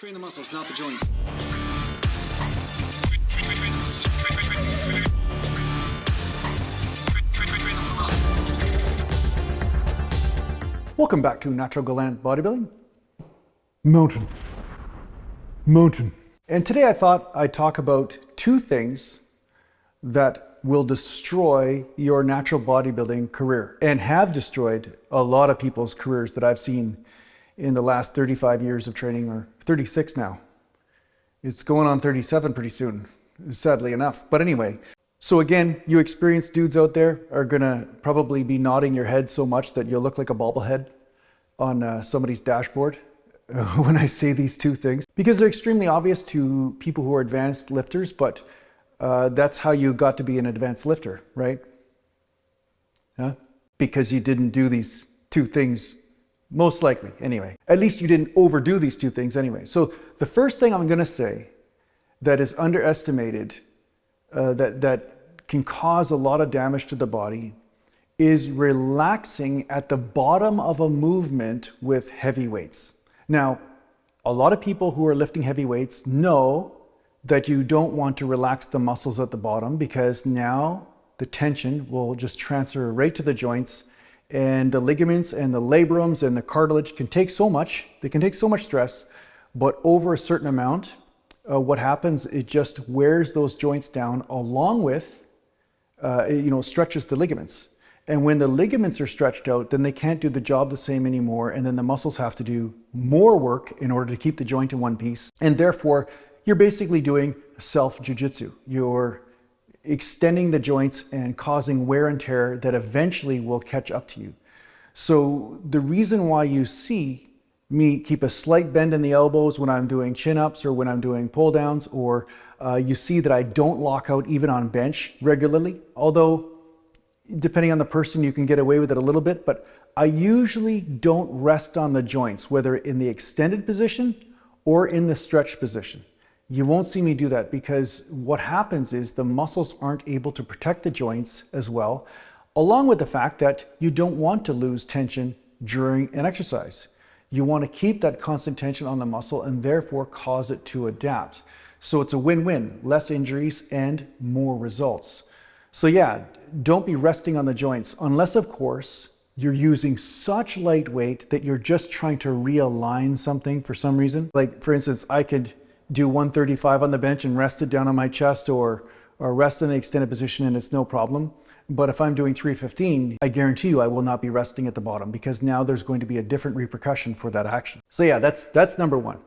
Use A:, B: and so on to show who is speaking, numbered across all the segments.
A: Train the muscles, not the joints.
B: Welcome back to Natural Gallant Bodybuilding. Mountain. And today I thought I'd talk about two things that will destroy your natural bodybuilding career and have destroyed a lot of people's careers that I've seen in the last 35 years of training, or 36 now. It's going on 37 pretty soon, sadly enough. But anyway, so again, you experienced dudes out there are gonna probably be nodding your head so much that you'll look like a bobblehead on somebody's dashboard when I say these two things, because they're extremely obvious to people who are advanced lifters, but that's how you got to be an advanced lifter, right? Huh? Because you didn't do these two things, most likely, anyway. At least you didn't overdo these two things anyway. So the first thing I'm gonna say that is underestimated, that can cause a lot of damage to the body, is relaxing at the bottom of a movement with heavy weights. Now, a lot of people who are lifting heavy weights know that you don't want to relax the muscles at the bottom, because now the tension will just transfer right to the joints, and the ligaments and the labrums and the cartilage can take so much, they can take so much stress, but over a certain amount, what happens, it just wears those joints down, along with, stretches the ligaments. And when the ligaments are stretched out, then they can't do the job the same anymore, and then the muscles have to do more work in order to keep the joint in one piece. And therefore, you're basically doing self-jiu-jitsu. You're extending the joints and causing wear and tear that eventually will catch up to you. So the reason why you see me keep a slight bend in the elbows when I'm doing chin-ups or when I'm doing pull-downs, or you see that I don't lock out even on bench regularly, although depending on the person, you can get away with it a little bit, but I usually don't rest on the joints, whether in the extended position or in the stretch position. You won't see me do that, because what happens is the muscles aren't able to protect the joints as well, along with the fact that you don't want to lose tension during an exercise. You want to keep that constant tension on the muscle and therefore cause it to adapt. So it's a win-win, less injuries and more results. So yeah, don't be resting on the joints, unless of course you're using such light weight that you're just trying to realign something for some reason. Like for instance, I could do 135 on the bench and rest it down on my chest, or rest in an extended position, and it's no problem. But if I'm doing 315, I guarantee you I will not be resting at the bottom, because now there's going to be a different repercussion for that action. So yeah, that's number one.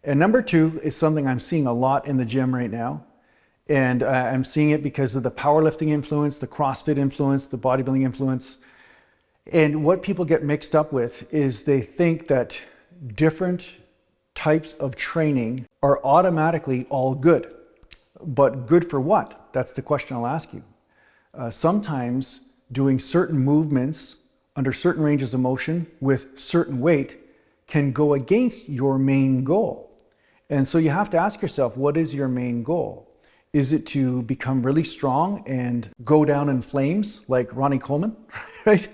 B: And number two is something I'm seeing a lot in the gym right now. And I'm seeing it because of the powerlifting influence, the CrossFit influence, the bodybuilding influence. And what people get mixed up with is they think that different types of training are automatically all good. But good for what? That's the question I'll ask you. Sometimes doing certain movements under certain ranges of motion with certain weight can go against your main goal. And so you have to ask yourself, what is your main goal? Is it to become really strong and go down in flames like Ronnie Coleman, right?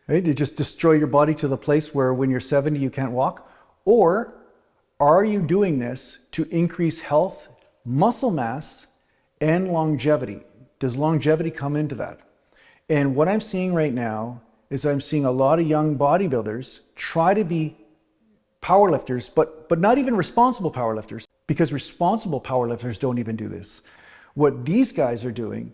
B: To just destroy your body to the place where when you're 70, you can't walk? Or are you doing this to increase health, muscle mass, and longevity? Does longevity come into that? And what I'm seeing right now is I'm seeing a lot of young bodybuilders try to be powerlifters, but not even responsible powerlifters, because responsible powerlifters don't even do this. What these guys are doing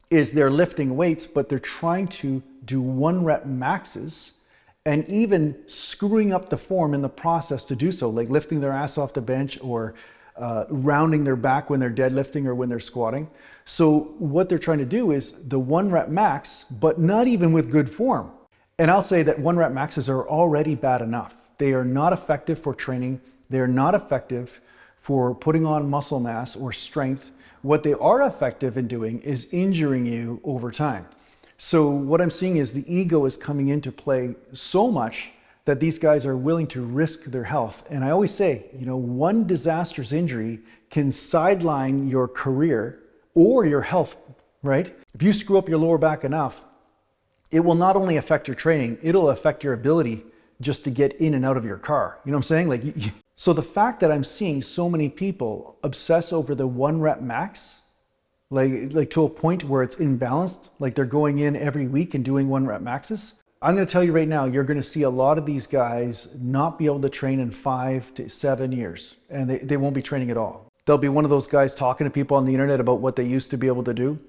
B: is they're lifting weights, but they're trying to do 1 rep maxes, and even screwing up the form in the process to do so, like lifting their ass off the bench, or rounding their back when they're deadlifting or when they're squatting. So what they're trying to do is the 1 rep max, but not even with good form. And I'll say that 1 rep maxes are already bad enough. They are not effective for training. They are not effective for putting on muscle mass or strength. What they are effective in doing is injuring you over time. So what I'm seeing is the ego is coming into play so much that these guys are willing to risk their health. And I always say, one disastrous injury can sideline your career or your health, right? If you screw up your lower back enough, it will not only affect your training, it'll affect your ability just to get in and out of your car. You know what I'm saying? Like So the fact that I'm seeing so many people obsess over the 1 rep max, like to a point where it's imbalanced, like they're going in every week and doing 1 rep maxes. I'm going to tell you right now, you're going to see a lot of these guys not be able to train in 5 to 7 years, and they won't be training at all. They'll be one of those guys talking to people on the internet about what they used to be able to do,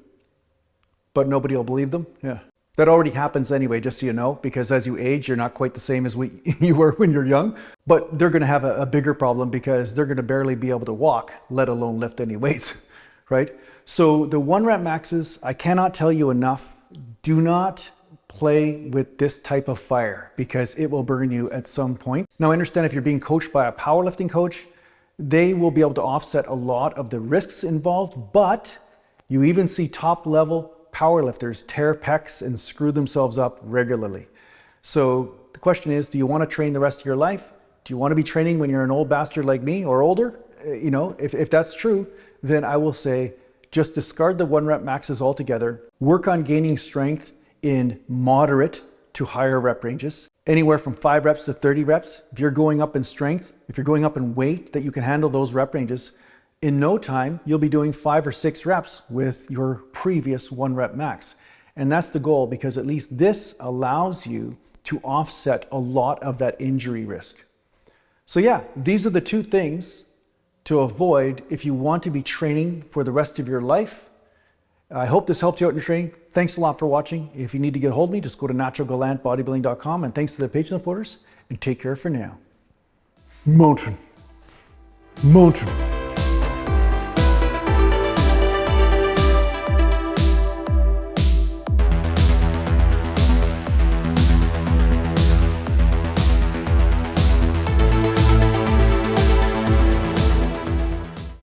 B: but nobody will believe them. Yeah. That already happens anyway, just so you know, because as you age, you're not quite the same as you were when you're young. But they're going to have a bigger problem because they're going to barely be able to walk, let alone lift any weights, right? So the 1 rep maxes, I cannot tell you enough. Do not play with this type of fire because it will burn you at some point. Now, I understand if you're being coached by a powerlifting coach, they will be able to offset a lot of the risks involved, but you even see top level powerlifters tear pecs and screw themselves up regularly. So the question is, do you want to train the rest of your life? Do you want to be training when you're an old bastard like me or older? You know, if that's true, then I will say just discard the 1 rep maxes altogether. Work on gaining strength in moderate to higher rep ranges, anywhere from 5 reps to 30 reps. If you're going up in strength, if you're going up in weight that you can handle those rep ranges, in no time, you'll be doing 5 or 6 reps with your previous 1 rep max. And that's the goal, because at least this allows you to offset a lot of that injury risk. So yeah, these are the 2 things to avoid if you want to be training for the rest of your life. I hope this helped you out in your training. Thanks a lot for watching. If you need to get a hold of me, just go to naturalgalantbodybuilding.com, and thanks to the Patreon supporters, and take care for now. Mountain.